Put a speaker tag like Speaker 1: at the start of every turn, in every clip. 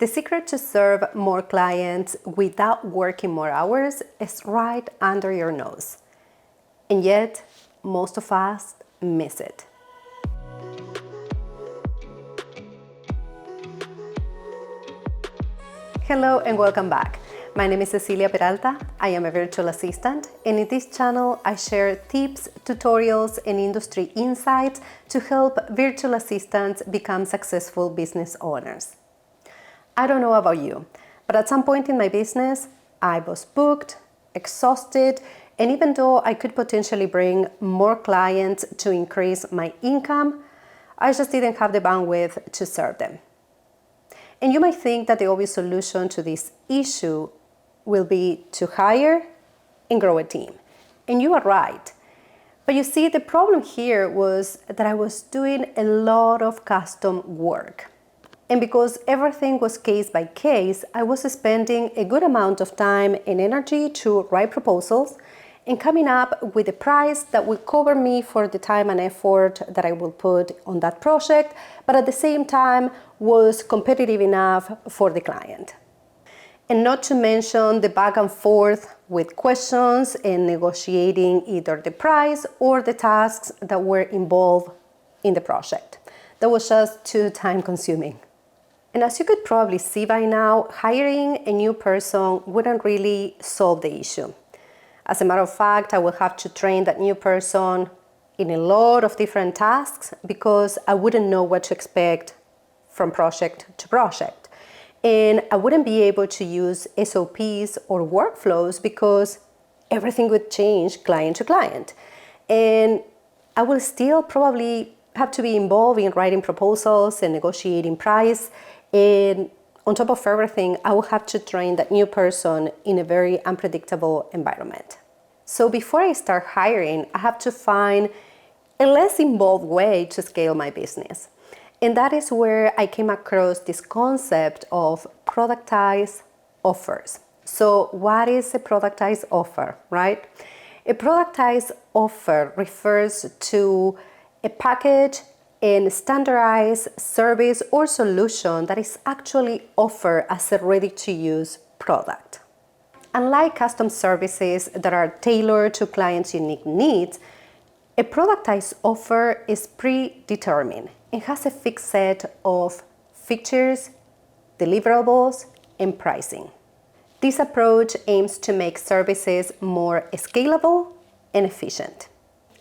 Speaker 1: The secret to serve more clients without working more hours is right under your nose. And yet, most of us miss it. Hello and welcome back. My name is Cecilia Peralta. I am a virtual assistant, and in this channel I share tips, tutorials, and industry insights to help virtual assistants become successful business owners. I don't know about you, but at some point in my business, I was booked, exhausted, and even though I could potentially bring more clients to increase my income, I just didn't have the bandwidth to serve them. And you might think that the obvious solution to this issue will be to hire and grow a team. And you are right. But you see, the problem here was that I was doing a lot of custom work. And because everything was case by case, I was spending a good amount of time and energy to write proposals and coming up with a price that will cover me for the time and effort that I will put on that project, but at the same time was competitive enough for the client. And not to mention the back and forth with questions and negotiating either the price or the tasks that were involved in the project. That was just too time consuming. And as you could probably see by now, hiring a new person wouldn't really solve the issue. As a matter of fact, I will have to train that new person in a lot of different tasks because I wouldn't know what to expect from project to project. And I wouldn't be able to use SOPs or workflows because everything would change client to client. And I will still probably have to be involved in writing proposals and negotiating price. And on top of everything, I will have to train that new person in a very unpredictable environment. So before I start hiring, I have to find a less involved way to scale my business. And that is where I came across this concept of productized offers. So what is a productized offer, right? A productized offer refers to a package and standardized service or solution that is actually offered as a ready-to-use product. Unlike custom services that are tailored to clients' unique needs, a productized offer is predetermined. It has a fixed set of features, deliverables, and pricing. This approach aims to make services more scalable and efficient.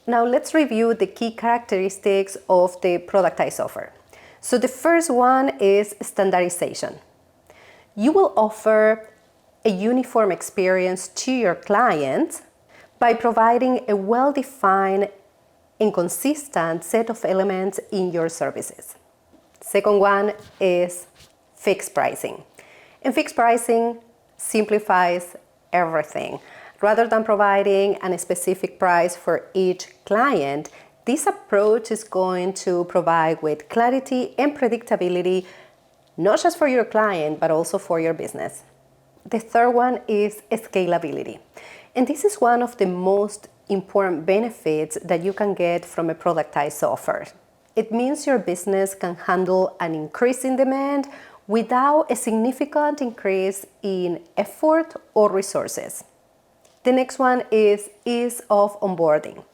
Speaker 1: Now let's review the key characteristics of the productized offer. So the first one is standardization. You will offer a uniform experience to your clients by providing a well-defined and consistent set of elements in your services. Second one is fixed pricing. And fixed pricing simplifies everything. Rather than providing a specific price for each client, this approach is going to provide with clarity and predictability, not just for your client, but also for your business. The third one is scalability. And this is one of the most important benefits that you can get from a productized offer. It means your business can handle an increase in demand without a significant increase in effort or resources. The next one is ease of onboarding.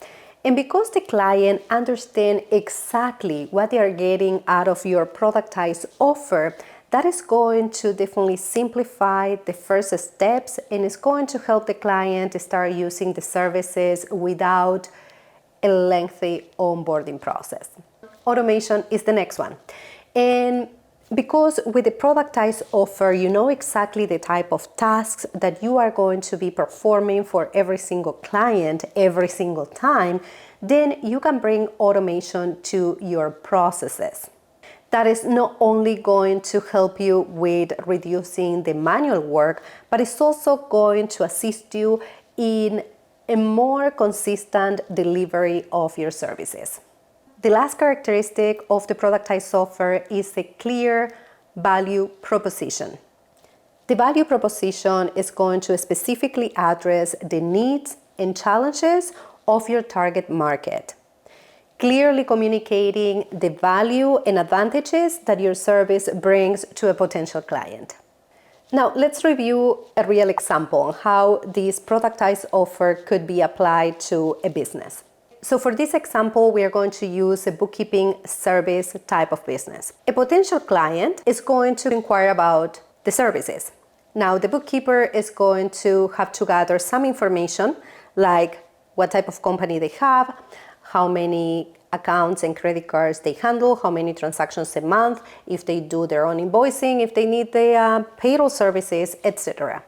Speaker 1: And because the client understands exactly what they are getting out of your productized offer, that is going to definitely simplify the first steps and is going to help the client start using the services without a lengthy onboarding process. Automation is the next one. And because with the productized offer, you know exactly the type of tasks that you are going to be performing for every single client every single time, then you can bring automation to your processes. That is not only going to help you with reducing the manual work, but it's also going to assist you in a more consistent delivery of your services. The last characteristic of the productized offer is a clear value proposition. The value proposition is going to specifically address the needs and challenges of your target market. clearly communicating the value and advantages that your service brings to a potential client. Now, let's review a real example on how this productized offer could be applied to a business. So for this example, we are going to use a bookkeeping service type of business. A potential client is going to inquire about the services. Now, the bookkeeper is going to have to gather some information like what type of company they have, how many accounts and credit cards they handle, how many transactions a month, if they do their own invoicing, if they need the payroll services, etc.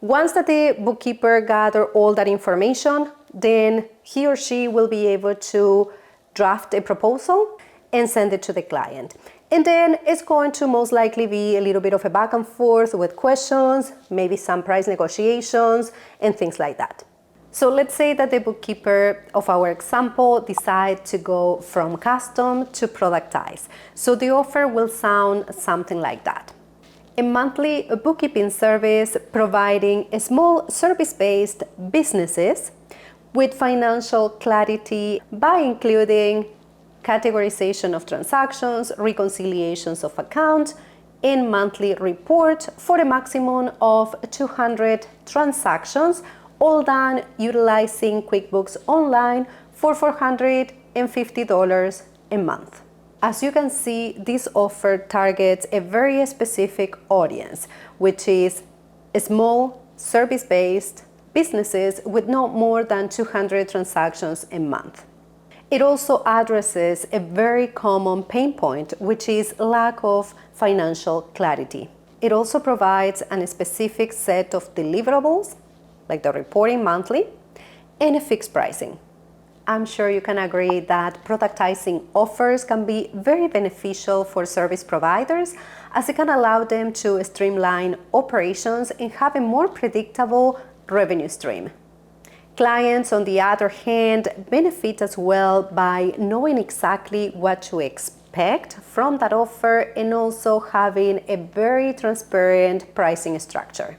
Speaker 1: Once that the bookkeeper gather all that information, then he or she will be able to draft a proposal and send it to the client. And then it's going to most likely be a little bit of a back and forth with questions, maybe some price negotiations and things like that. So let's say that the bookkeeper of our example decides to go from custom to productized. So the offer will sound something like that. A monthly bookkeeping service providing a small service-based businesses with financial clarity by including categorization of transactions, reconciliations of accounts, and monthly report for a maximum of 200 transactions, all done utilizing QuickBooks Online for $450 a month. As you can see, this offer targets a very specific audience, which is small service-based businesses with no more than 200 transactions a month. It also addresses a very common pain point, which is lack of financial clarity. It also provides a specific set of deliverables, like the reporting monthly, and a fixed pricing. I'm sure you can agree that productizing offers can be very beneficial for service providers, as it can allow them to streamline operations and have a more predictable revenue stream. Clients, on the other hand, benefit as well by knowing exactly what to expect from that offer and also having a very transparent pricing structure.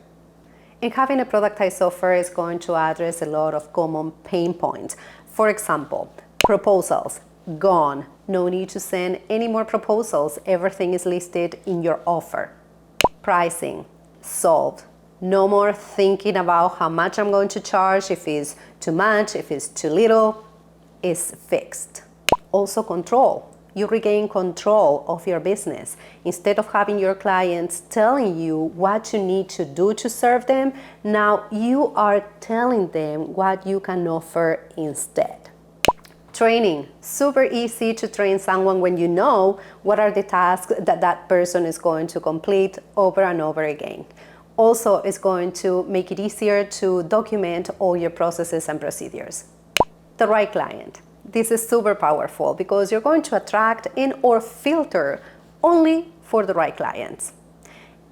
Speaker 1: And having a productized offer is going to address a lot of common pain points. For example, proposals, gone. No need to send any more proposals. Everything is listed in your offer. Pricing, solved. No more thinking about how much I'm going to charge, if it's too much, if it's too little. It's fixed. Also control. You regain control of your business. Instead of having your clients telling you what you need to do to serve them, now you are telling them what you can offer instead. Training. Super easy to train someone when you know what are the tasks that that person is going to complete over and over again. Also, it's going to make it easier to document all your processes and procedures. The right client. This is super powerful because you're going to attract and or filter only for the right clients.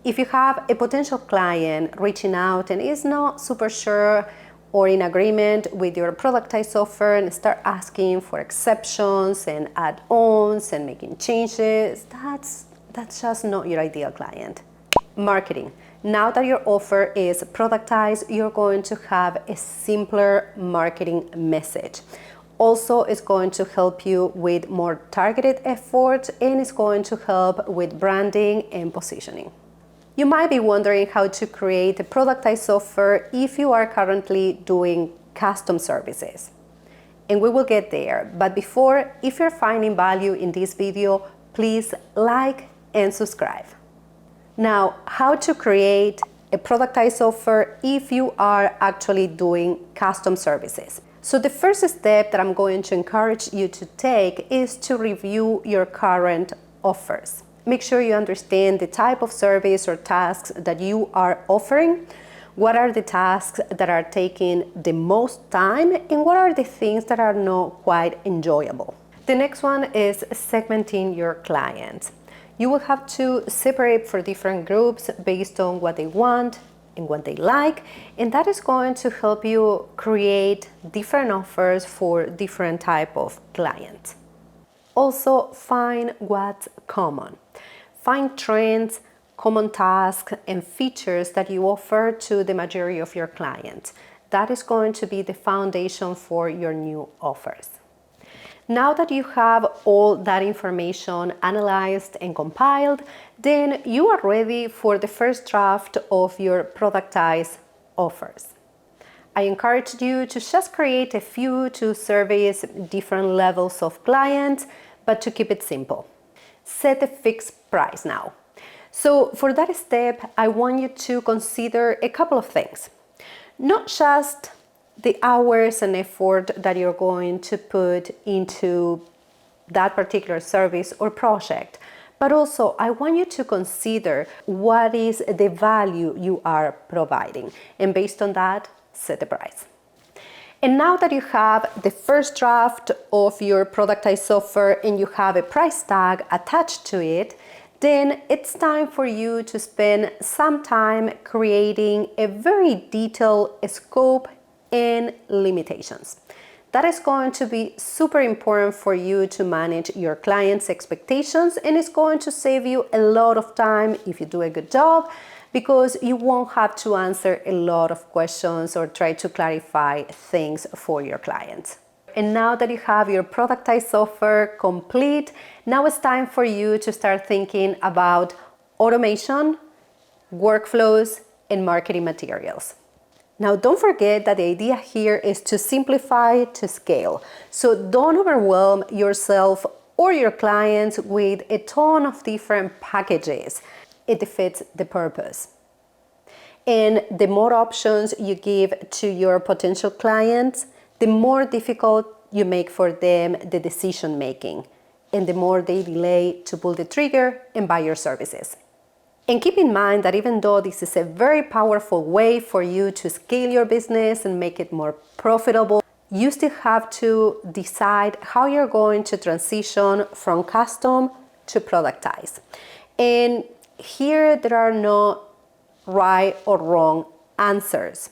Speaker 1: If you have a potential client reaching out and is not super sure or in agreement with your productized offer and start asking for exceptions and add-ons and making changes, that's just not your ideal client. Marketing. Now that your offer is productized, you're going to have a simpler marketing message. Also, it's going to help you with more targeted efforts and it's going to help with branding and positioning. You might be wondering how to create a productized offer if you are currently doing custom services. And we will get there. But before, if you're finding value in this video, please like and subscribe. Now, how to create a productized offer if you are actually doing custom services. So the first step that I'm going to encourage you to take is to review your current offers. Make sure you understand the type of service or tasks that you are offering, what are the tasks that are taking the most time, and what are the things that are not quite enjoyable. The next one is segmenting your clients. You will have to separate for different groups based on what they want and what they like, and that is going to help you create different offers for different type of clients. Also, find what's common. Find trends, common tasks, and features that you offer to the majority of your clients. That is going to be the foundation for your new offers. Now that you have all that information analyzed and compiled, then you are ready for the first draft of your productized offers. I encourage you to just create a few to service different levels of clients, but to keep it simple. Set a fixed price now. So for that step, I want you to consider a couple of things. Not just the hours and effort that you're going to put into that particular service or project, but also I want you to consider what is the value you are providing, and based on that, set the price. And now that you have the first draft of your productized offer and you have a price tag attached to it, then it's time for you to spend some time creating a very detailed scope and limitations. That is going to be super important for you to manage your clients' expectations, and it's going to save you a lot of time if you do a good job, because you won't have to answer a lot of questions or try to clarify things for your clients. And now that you have your productized offer complete, now it's time for you to start thinking about automation, workflows, and marketing materials. Now, don't forget that the idea here is to simplify to scale. So don't overwhelm yourself or your clients with a ton of different packages. It defeats the purpose. And the more options you give to your potential clients, the more difficult you make for them the decision making, and the more they delay to pull the trigger and buy your services. And keep in mind that even though this is a very powerful way for you to scale your business and make it more profitable, you still have to decide how you're going to transition from custom to productized. And here there are no right or wrong answers.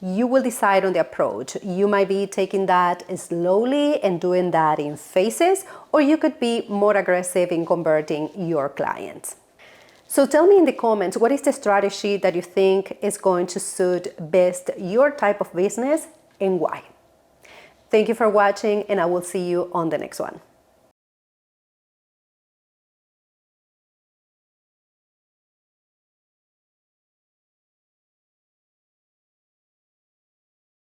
Speaker 1: You will decide on the approach. You might be taking that slowly and doing that in phases, or you could be more aggressive in converting your clients. So tell me in the comments, what is the strategy that you think is going to suit best your type of business and why? Thank you for watching, and I will see you on the next one.